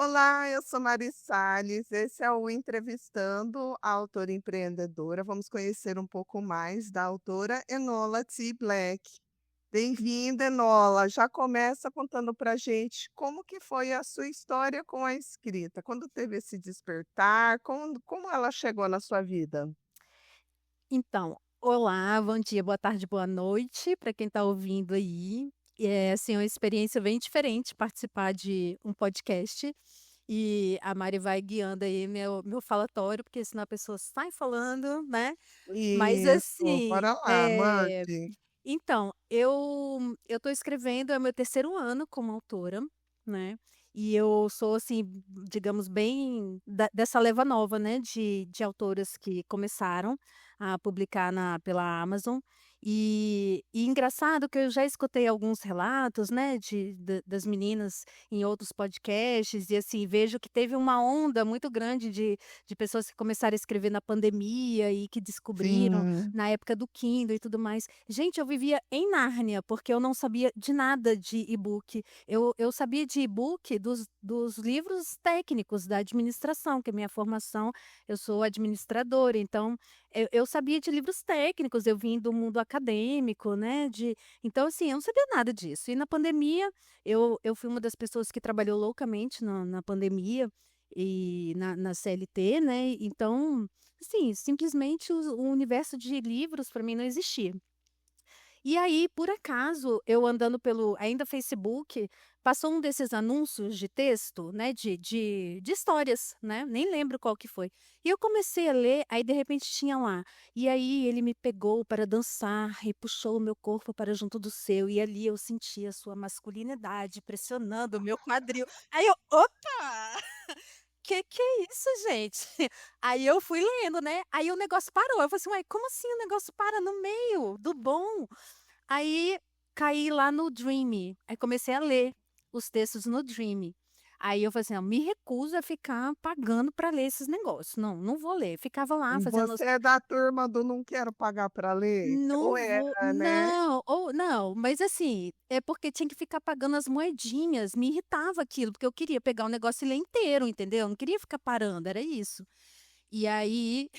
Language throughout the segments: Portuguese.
Olá, eu sou Mari Salles, esse é o Entrevistando a Autora Empreendedora. Vamos conhecer um pouco mais da autora Enola T. Black. Bem-vinda, Enola. Já começa contando para gente como que foi a sua história com a escrita, quando teve esse despertar, como ela chegou na sua vida? Então, olá, bom dia, boa tarde, boa noite para quem está ouvindo aí. É, assim, uma experiência bem diferente participar de um podcast e a Mari vai guiando aí meu falatório, porque senão a pessoa sai falando, né. Mas Isso, assim, bora lá, mande. então, eu tô escrevendo, é o meu terceiro ano como autora, né, e eu sou, assim, digamos, bem dessa leva nova, né, de autoras que começaram a publicar pela Amazon. E engraçado que eu já escutei alguns relatos, né, das meninas em outros podcasts e, assim, vejo que teve uma onda muito grande de pessoas que começaram a escrever na pandemia e que descobriram Sim, na época do Kindle e tudo mais. Gente, eu vivia em Nárnia, porque eu não sabia de nada de e-book. Eu sabia de e-book dos livros técnicos da administração, que é minha formação, eu sou administradora, então eu sabia de livros técnicos, eu vim do mundo acadêmico, né, então, assim, eu não sabia nada disso. E na pandemia, eu fui uma das pessoas que trabalhou loucamente na pandemia e na CLT, né, então, assim, simplesmente o universo de livros para mim não existia. E aí, por acaso, eu andando pelo ainda Facebook, passou um desses anúncios de texto, né, de histórias, né, nem lembro qual que foi. E eu comecei a ler, aí de repente tinha lá: "E aí ele me pegou para dançar e puxou o meu corpo para junto do seu, e ali eu senti a sua masculinidade pressionando o meu quadril". Aí eu: "Opa!" Que é isso, gente? Aí eu fui lendo, né, aí o negócio parou, eu falei assim: "Uai, como assim o negócio para no meio do bom?". Aí caí lá no Dreame, aí comecei a ler os textos no Dreame. Aí eu falei assim: "Não, me recuso a ficar pagando para ler esses negócios, não, não vou ler". Ficava lá fazendo você é da turma do não quero pagar para ler? Ou não vou era, né? não, ou não, mas assim, é porque tinha que ficar pagando as moedinhas, me irritava aquilo, porque eu queria pegar o negócio e ler inteiro, entendeu? Eu não queria ficar parando, era isso. E aí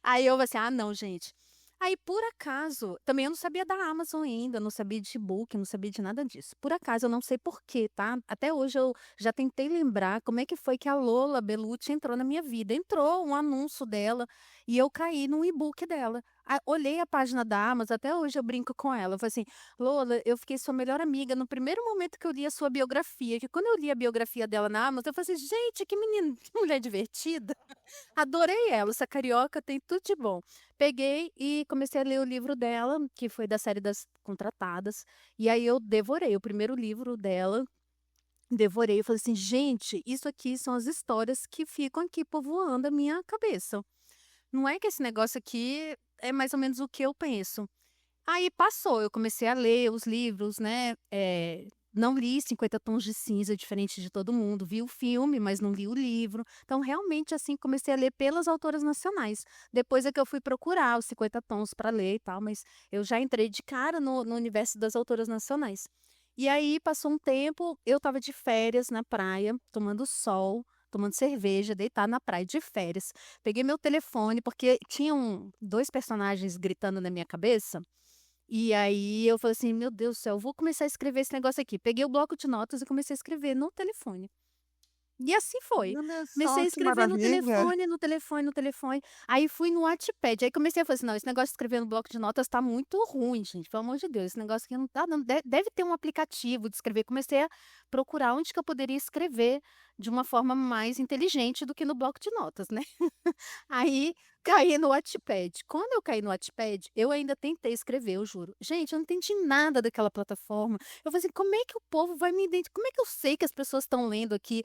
aí eu falei assim: "Ah não, gente". Aí por acaso, também eu não sabia da Amazon ainda, não sabia de e-book, não sabia de nada disso. Por acaso, eu não sei porquê, tá, até hoje eu já tentei lembrar como é que foi que a Lola Bellucci entrou na minha vida. Entrou um anúncio dela, e eu caí no e-book dela. Olhei a página da Amazon, até hoje eu brinco com ela, eu falei assim: "Lola, eu fiquei sua melhor amiga no primeiro momento que eu li a sua biografia", que quando eu li a biografia dela na Amazon, eu falei assim: "Gente, que menina que mulher divertida". Adorei ela, essa carioca tem tudo de bom. Peguei e comecei a ler o livro dela, que foi da série das Contratadas, e aí eu devorei o primeiro livro dela, devorei, eu falei assim: "Gente, isso aqui são as histórias que ficam aqui povoando a minha cabeça. Não é que esse negócio aqui é mais ou menos o que eu penso". Aí passou, eu comecei a ler os livros, né, não li 50 Tons de Cinza, diferente de todo mundo, vi o filme, mas não li o livro. Então, realmente, assim, comecei a ler pelas autoras nacionais. Depois é que eu fui procurar os 50 Tons para ler e tal, mas eu já entrei de cara no universo das autoras nacionais. E aí, passou um tempo, eu estava de férias na praia, tomando sol, tomando cerveja, deitada na praia de férias. Peguei meu telefone, porque tinham 2 personagens gritando na minha cabeça, e aí eu falei assim: "Meu Deus do céu, eu vou começar a escrever esse negócio aqui". Peguei o bloco de notas e comecei a escrever no telefone. E assim foi. Olha Comecei só a que escrever no maravilha. telefone, no telefone, no telefone. Aí fui no Wattpad, aí comecei a falar assim: "Não, esse negócio de escrever no bloco de notas tá muito ruim, gente, pelo amor de Deus, esse negócio aqui não tá dando, deve ter um aplicativo de escrever". Comecei a procurar onde que eu poderia escrever de uma forma mais inteligente do que no bloco de notas, né. Aí, caí no Wattpad. Quando eu caí no Wattpad, eu ainda tentei escrever, eu juro. Gente, eu não entendi nada daquela plataforma. Eu falei assim: "Como é que o povo vai me identi como é que eu sei que as pessoas estão lendo aqui?".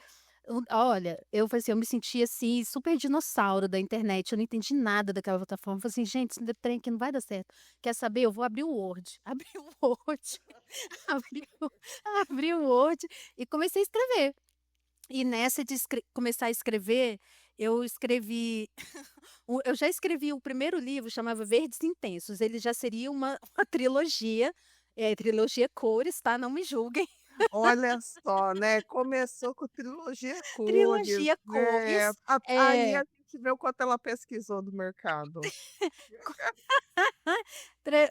Olha, eu falei assim, eu me senti, assim, super dinossauro da internet, eu não entendi nada daquela plataforma. Eu falei assim: "Gente, esse trem aqui não vai dar certo. Quer saber? Eu vou abrir o Word". Abri o Word, abri o abri o Word e comecei a escrever. E nessa de começar a escrever, eu escrevi eu já escrevi o primeiro livro, chamava Verdes Intensos, ele já seria uma uma trilogia, trilogia cores, tá, não me julguem. Olha só, né, começou com trilogia cores, Trilogia né, Cores, aí a é. gente vê o quanto ela pesquisou do mercado.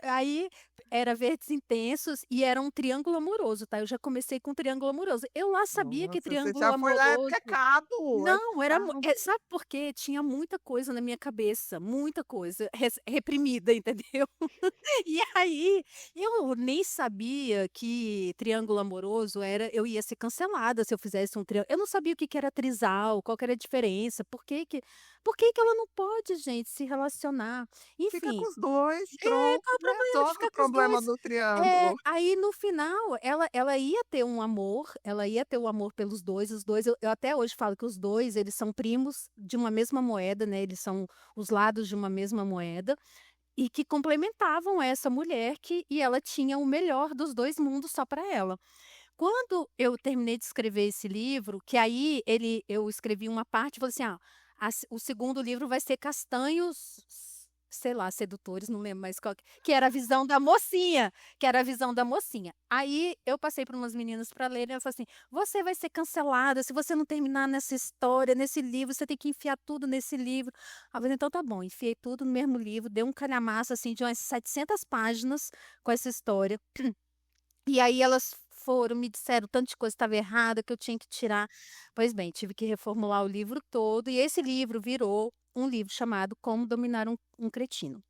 Aí era Verdes Intensos e era um triângulo amoroso, tá, eu já comecei com triângulo amoroso. Eu lá sabia que Nossa, você triângulo já foi lá é amoroso pecado, é não, era mu pecado. sabe por quê? Tinha muita coisa na minha cabeça, muita coisa reprimida, entendeu? E aí, eu nem sabia que triângulo amoroso era eu ia ser cancelada se eu fizesse um triângulo eu não sabia o que que era trisal, qual que era a diferença, por que que ela não pode, gente, se relacionar? Fica com Enfim, os 2, pronto, qual o problema de resolve o ficar com os problema 2? do triângulo. Aí no final ela ia ter um amor, ela ia ter o amor pelos 2, os 2 eu até hoje falo que os 2 eles são primos de uma mesma moeda, né, eles são os lados de uma mesma moeda, e que complementavam essa mulher e ela tinha o melhor dos 2 mundos só para ela. Quando eu terminei de escrever esse livro, que aí eu escrevi uma parte e falei assim: "Ah, o segundo livro vai ser Castanhos, sei lá, Sedutores", não lembro mais qual que era a visão da mocinha, que era a visão da mocinha. Aí eu passei para umas meninas para lerem, elas falaram assim: "Você vai ser cancelada se você não terminar nessa história, nesse livro, você tem que enfiar tudo nesse livro". Aí eu falei: "Então tá bom", enfiei tudo no mesmo livro, dei um calhamaço, assim, de umas 700 páginas com essa história. E aí elas foram, me disseram tanto de coisa estava errada, que eu tinha que tirar. Pois bem, tive que reformular o livro todo, e esse livro virou um livro chamado Como Dominar um Cretino.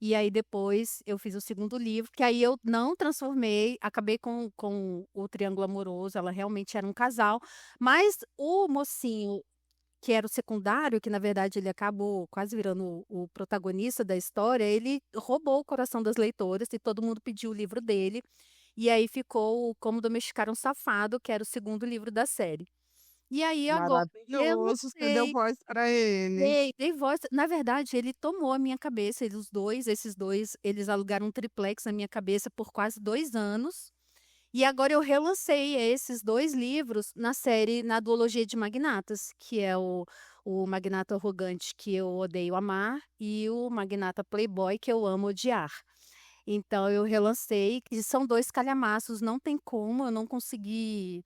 E aí depois eu fiz o segundo livro, que aí eu não transformei, acabei com o triângulo amoroso, ela realmente era um casal, mas o mocinho, que era o secundário, que na verdade ele acabou quase virando o protagonista da história, ele roubou o coração das leitoras e todo mundo pediu o livro dele. E aí ficou o Como Domesticar um Safado, que era o segundo livro da série. E aí agora Maravilhoso, você deu relancei, voz para ele. dei voz na verdade ele tomou a minha cabeça, eles os 2, esses 2, eles alugaram um triplex na minha cabeça por quase 2 anos, e agora eu relancei esses 2 livros na série, na duologia de Magnatas, que é o Magnata Arrogante que eu odeio amar, e o Magnata Playboy que eu amo odiar. Então eu relancei, e são 2 calhamaços, não tem como, eu não consegui,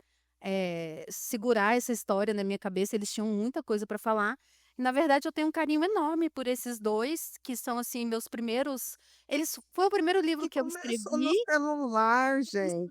segurar essa história na minha cabeça, eles tinham muita coisa para falar. E na verdade eu tenho um carinho enorme por esses 2, que são, assim, meus primeiros foi o primeiro livro E que eu começou escrevi no celular,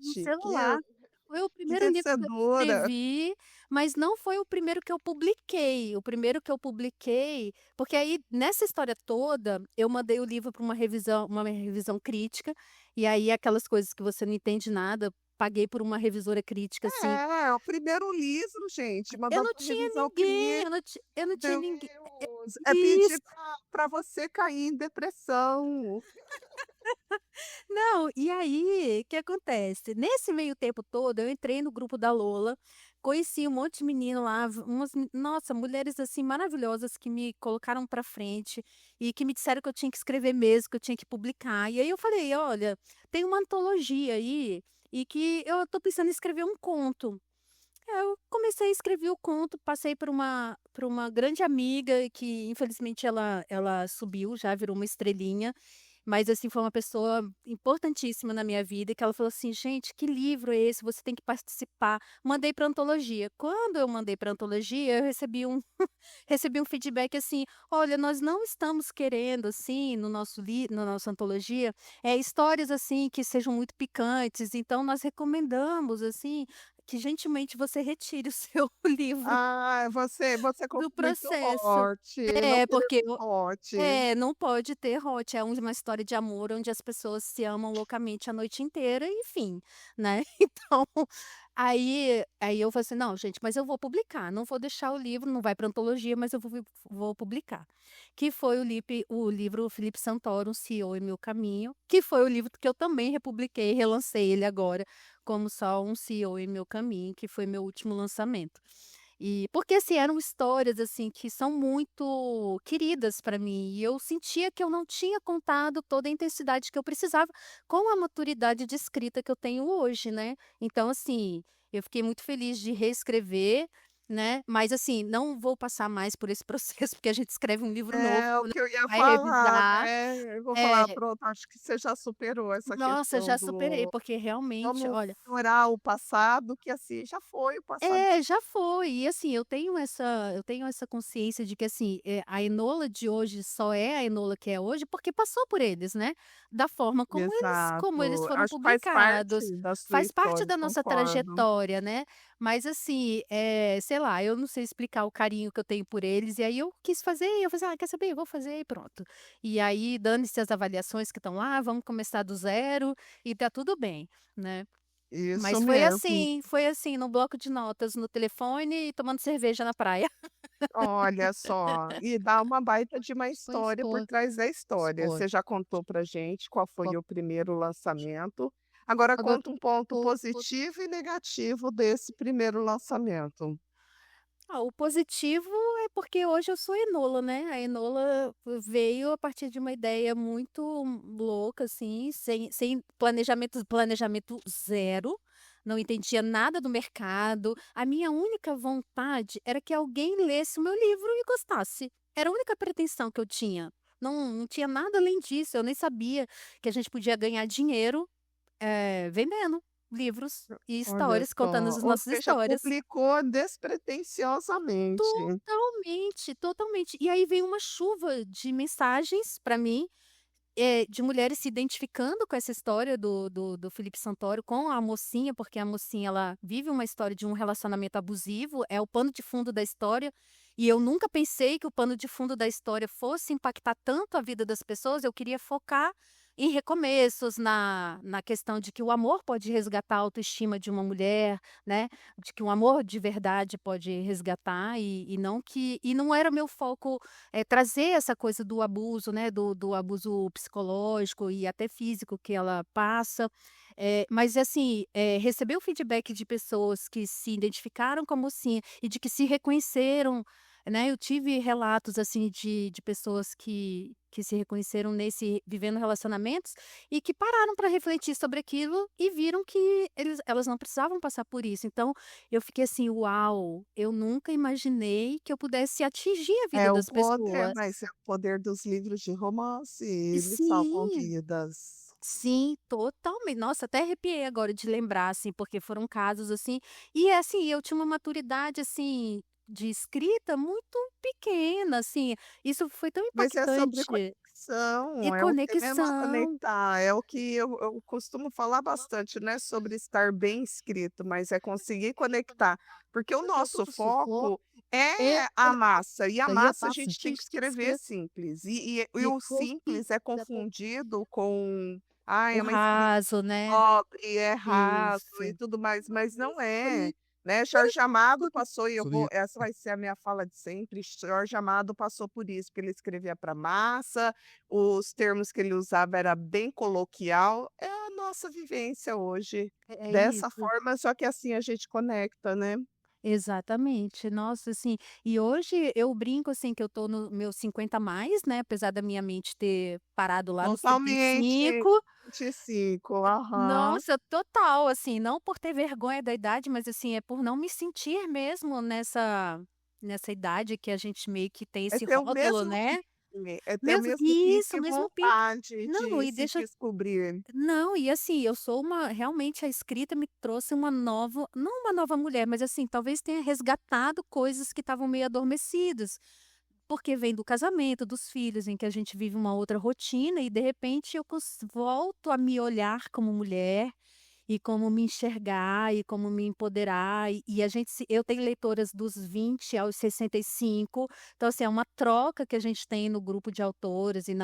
no gente, celular. Foi o que primeiro livro que eu vencedora. escrevi, mas não foi o primeiro que eu publiquei. O primeiro que eu publiquei porque aí, nessa história toda, eu mandei o livro para uma revisão crítica, e aí aquelas coisas que você não entende nada, paguei por uma revisora crítica, assim. É, o primeiro livro, gente, Eu mandou não para tinha revisão ninguém, crítica. eu não tinha ninguém. Deus, é Isso. pedir para você cair em depressão. Não, e aí, o que acontece? Nesse meio tempo todo, eu entrei no grupo da Lola, conheci um monte de menino lá, nossa, mulheres assim maravilhosas que me colocaram para frente e que me disseram que eu tinha que escrever mesmo, que eu tinha que publicar. E aí eu falei, olha, tem uma antologia aí e que eu tô pensando em escrever um conto. Eu comecei a escrever o conto, passei por uma grande amiga que infelizmente ela subiu, já virou uma estrelinha, mas, assim, foi uma pessoa importantíssima na minha vida, que ela falou assim: "Gente, que livro é esse? Você tem que participar". Mandei para antologia. Quando eu mandei para antologia, eu recebi um feedback assim: "Olha, nós não estamos querendo, assim, no nosso na nossa antologia, histórias, assim, que sejam muito picantes, então nós recomendamos, assim, que gentilmente você retire o seu livro Ah, você do colocou muito processo". hot, não É, porque queremos hot. não pode ter hot, é uma história de amor onde as pessoas se amam loucamente a noite inteira, enfim, né. Então, aí eu falei assim: "Não, gente, mas eu vou publicar, não vou deixar o livro, não vai para antologia, mas eu vou publicar". Que foi o livro Felipe Santoro, Um CEO em Meu Caminho, que foi o livro que eu também republiquei, relancei ele agora, como só Um CEO em Meu Caminho, que foi meu último lançamento. E porque, assim, eram histórias, assim, que são muito queridas para mim, e eu sentia que eu não tinha contado toda a intensidade que eu precisava, com a maturidade de escrita que eu tenho hoje, né. Então, assim, eu fiquei muito feliz de reescrever, né, mas assim, não vou passar mais por esse processo, porque a gente escreve um livro novo, É o né, que eu ia vai falar, revisar. né, eu vou falar: É, "Pronto, acho que você já superou essa nossa, questão já superei, do porque realmente, vamos olha. ignorar o passado, que assim, já foi, o passado É, já foi. E assim, eu tenho essa consciência de que assim, a Enola de hoje só é a Enola que é hoje, porque passou por eles, né, da forma como eles exato. foram Acho que faz publicados. parte da sua Faz parte história, da nossa concordo. trajetória, né. Mas assim, sei lá, eu não sei explicar o carinho que eu tenho por eles, e aí eu quis fazer, eu falei assim: "Ah, quer saber? Eu vou fazer e pronto". E aí dane-se as avaliações que estão lá, vamos começar do zero e tá tudo bem, né. Isso Mas mesmo. foi assim, no bloco de notas, no telefone e tomando cerveja na praia. Olha só, e dá uma baita de uma Pois história por foi, trás da história. foi. Você já contou pra gente qual foi Co o primeiro lançamento, agora Agora conta um ponto o positivo e negativo desse primeiro lançamento. o positivo é porque hoje eu sou Enola, né, a Enola veio a partir de uma ideia muito louca, assim, sem planejamento zero, não entendia nada do mercado. A minha única vontade era que alguém lesse o meu livro e gostasse. Era a única pretensão que eu tinha. Não tinha nada além disso, eu nem sabia que a gente podia ganhar dinheiro, vendendo livros e Olha histórias, contando só, as ou nossas seja, histórias. publicou despretensiosamente. Totalmente, totalmente. E aí veio uma chuva de mensagens para mim, de mulheres se identificando com essa história do Felipe Santoro com a mocinha, porque a mocinha ela vive uma história de um relacionamento abusivo, é o pano de fundo da história, e eu nunca pensei que o pano de fundo da história fosse impactar tanto a vida das pessoas, eu queria focar em recomeços, na questão de que o amor pode resgatar a autoestima de uma mulher, né, de que o amor de verdade pode resgatar e não era meu foco, trazer essa coisa do abuso, né, do abuso psicológico e até físico que ela passa, mas assim, receber o feedback de pessoas que se identificaram com a mocinha e de que se reconheceram, né, eu tive relatos, assim, de pessoas que se reconheceram nesse vivendo relacionamentos e que pararam para refletir sobre aquilo e viram que elas não precisavam passar por isso. Então, eu fiquei assim: "Uau, eu nunca imaginei que eu pudesse atingir a vida É o das poder, pessoas". mas é o poder dos livros de romance, eles salvam Sim, vidas. sim, totalmente. Nossa, até arrepiei agora de lembrar, assim, porque foram casos, assim e assim, eu tinha uma maturidade, assim, de escrita muito pequena, assim, isso foi tão Mas é sobre impactante. E conexão, é o tema conexão. conectar, é o que eu costumo falar bastante, não é sobre estar bem escrito, mas é conseguir conectar, porque o nosso foco É, é a massa, e a daí a massa a passa gente tem que gente que escrever escreve simples, e e o simples é confundido com: "Ai, o é uma escrita raso, né. pobre, é raso e Isso. tudo mais", mas não é, né. Jorge Amado passou e eu vou Sobre essa vai ser a minha fala de sempre, Jorge Amado passou por isso, porque ele escrevia para massa, os termos que ele usava era bem coloquial, é a nossa vivência hoje, É dessa isso. forma, só que assim a gente conecta, né. Exatamente. Nossa, assim, e hoje eu brinco, assim, que eu tô no meu 50 a mais, né, apesar da minha mente ter parado lá nos Totalmente 35. 25, aham. Nossa, total, assim, não por ter vergonha da idade, mas, assim, é por não me sentir mesmo nessa idade que a gente meio que tem É esse ter o rótulo, mesmo né. pique, é ter o Mesmo mesmo pique isso, e mesmo pique. vontade Não, de e se deixa descobrir. não, e assim, eu sou uma realmente a escrita me trouxe uma nova não uma nova mulher, mas assim, talvez tenha resgatado coisas que estavam meio adormecidas, porque vem do casamento, dos filhos, em que a gente vive uma outra rotina e de repente eu volto a me olhar como mulher, e como me enxergar, e como me empoderar, e a gente se eu tenho leitoras dos 20 aos 65, então assim, é uma troca que a gente tem no grupo de autoras e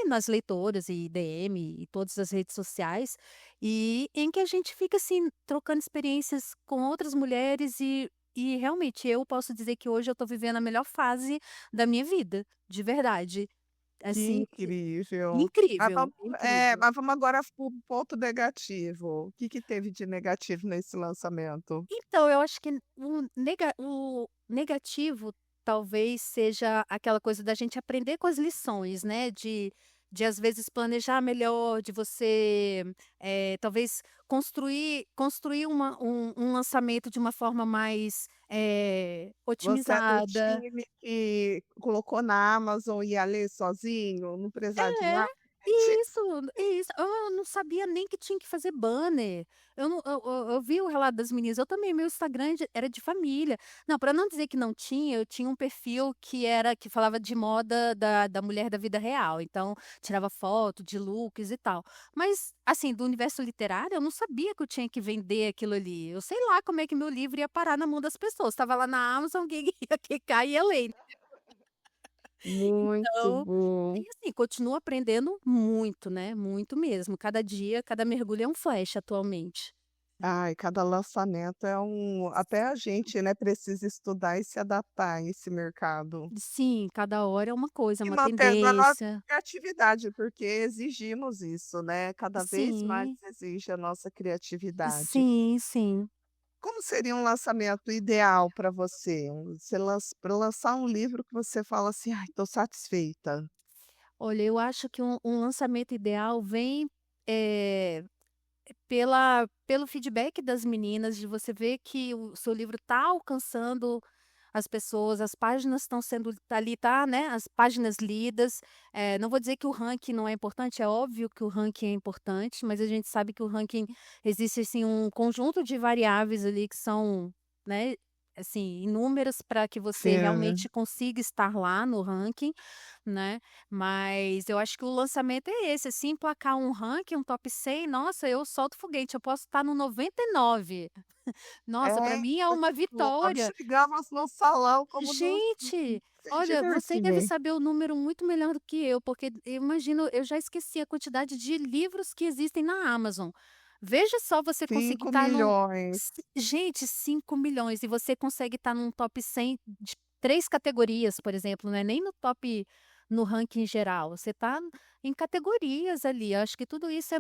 nas leitoras e DM e todas as redes sociais, e em que a gente fica assim, trocando experiências com outras mulheres e realmente eu posso dizer que hoje eu estou vivendo a melhor fase da minha vida, de verdade. Que Assim, incrível. incrível, incrível. Mas vamos agora para o ponto negativo. O que que teve de negativo nesse lançamento? Então, eu acho que o negativo talvez seja aquela coisa da gente aprender com as lições, né, de de às vezes planejar melhor, de você, talvez construir um lançamento de uma forma mais, Você é do otimizada. time que colocou na Amazon e ia ler sozinho, não precisar de É, marketing? isso. Eu não sabia nem que tinha que fazer banner. Eu não eu vi o relato das meninas, eu também, meu Instagram era de família. Não, para não dizer que não tinha, eu tinha um perfil que falava de moda da mulher da vida real, então tirava foto de looks e tal. Mas, assim, do universo literário, eu não sabia que eu tinha que vender aquilo ali. Eu sei lá como é que meu livro ia parar na mão das pessoas, estava lá na Amazon, alguém ia clicar e ia ler. Muito Então, bom. e assim, continuo aprendendo muito, né, muito mesmo. Cada dia, cada mergulho é um flash atualmente. Ai, cada lançamento é até a gente, né, precisa estudar e se adaptar a esse mercado. Sim, cada hora é uma coisa, é E uma mantendo a nossa tendência. criatividade, porque exigimos isso, né, cada vez mais Sim, exige a nossa criatividade. sim, sim. Como seria um lançamento ideal para você? Você para lançar um livro que você fala assim: "Ai, estou satisfeita". Olha, eu acho que um lançamento ideal vem, eh, pelo feedback das meninas, de você ver que o seu livro está alcançando as pessoas, as páginas estão sendo tá ali, tá, né, as páginas lidas. Não vou dizer que o ranking não é importante, é óbvio que o ranking é importante, mas a gente sabe que o ranking existe, assim, um conjunto de variáveis ali que são, né, assim, inúmeras para que você Sim. realmente consiga estar lá no ranking, né. Mas eu acho que o lançamento é esse, assim, emplacar um ranking, um top 100, nossa, eu solto foguete, eu posso estar no 99. Nossa, para É, mim é uma tipo, vitória. chegamos no salão como nos Gente, sem olha, você deve divertimento. saber o número muito melhor do que eu, porque eu imagino, eu já esqueci a quantidade de livros que existem na Amazon. Veja só você conseguir Cinco estar num milhões. gente, 5 milhões, e você consegue estar num top 100 de 3 categorias, por exemplo, não é nem no top, no ranking geral, você está em categorias ali. Eu acho que tudo isso é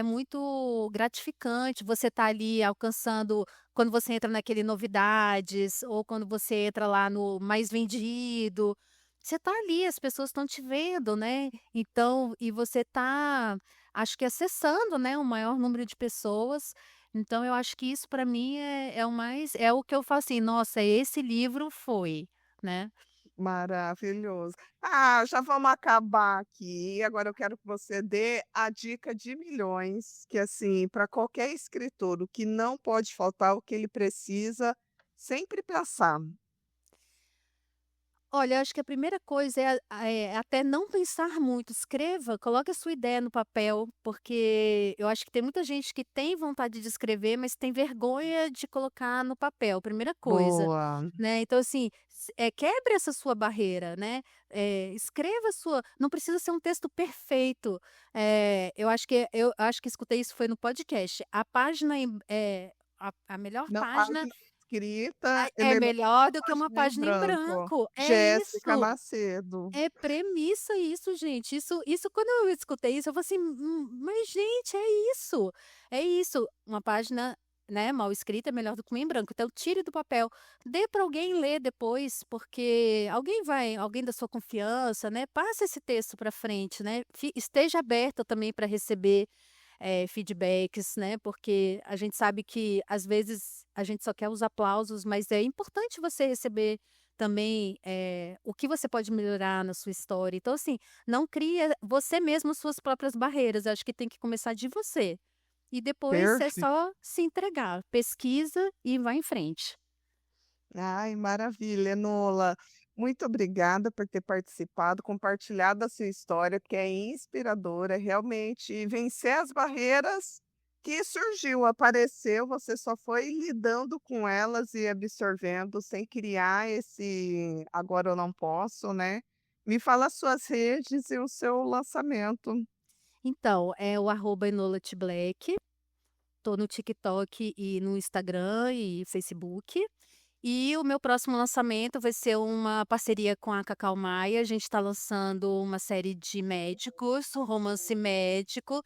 muito gratificante, você está ali alcançando, quando você entra naquele novidades, ou quando você entra lá no mais vendido, você tá ali, as pessoas estão te vendo, né, então, e você tá, acho que acessando, né, o maior número de pessoas. Então eu acho que isso para mim é o mais, é o que eu falo assim: "Nossa, esse livro foi", né. Maravilhoso. Ah, já vamos acabar aqui. Agora eu quero que você dê a dica de milhões, que assim, para qualquer escritor, o que não pode faltar, o que ele precisa sempre pensar. Olha, eu acho que a primeira coisa é até não pensar muito, escreva, coloque a sua ideia no papel, porque eu acho que tem muita gente que tem vontade de escrever, mas tem vergonha de colocar no papel, primeira coisa, Boa. né. Então assim, quebre essa sua barreira, né, escreva a sua, não precisa ser um texto perfeito, eu acho que escutei isso foi no podcast, a página a melhor Não, página página escrita é é melhor que melhor uma do que uma página em página em branco. branco, é Jéssica isso. Macedo. É premissa isso, gente. Isso quando eu escutei isso, eu falei assim: mas gente, é isso, é isso. Uma página, né, mal escrita é melhor do que uma em branco. Então tire do papel, dê para alguém ler depois, porque alguém da sua confiança, né, passa esse texto para frente, né, esteja aberta também para receber, feedbacks, né, porque a gente sabe que às vezes a gente só quer os aplausos, mas é importante você receber também, o que você pode melhorar na sua história. Então, assim, não cria você mesmo suas próprias barreiras, acho que tem que começar de você. E depois é Perfeito. só se entregar, pesquisa e vai em frente. Ai, maravilha, Enola. Muito obrigada por ter participado, compartilhado a sua história, que é inspiradora, realmente vencer as barreiras que surgiu, apareceu, você só foi lidando com elas e absorvendo, sem criar esse agora eu não posso, né? Me fala as suas redes e o seu lançamento. Então, é o @enolatblack, tô no TikTok e no Instagram e Facebook. E o meu próximo lançamento vai ser uma parceria com a Cacau Maia, a gente está lançando uma série de médicos, um romance médico,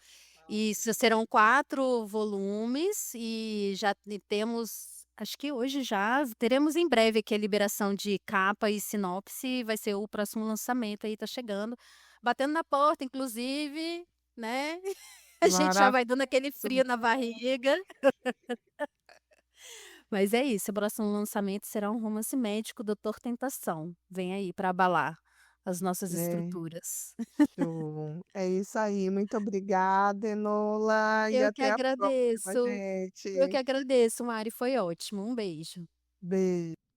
e serão 4 volumes, e já temos, acho que hoje já teremos em breve aqui a liberação de capa e sinopse, vai ser o próximo lançamento aí, tá chegando. batendo na porta, inclusive, né? A gente já vai Maravilhoso. dando aquele frio na barriga. Mas é isso, o próximo lançamento será um romance médico, Doutor Tentação. Vem aí para abalar as nossas É, estruturas. show. É isso aí, muito obrigada, Enola, e Eu que até a próxima, agradeço. Eu que gente. agradeço, Mari, foi ótimo. Um beijo. Beijo.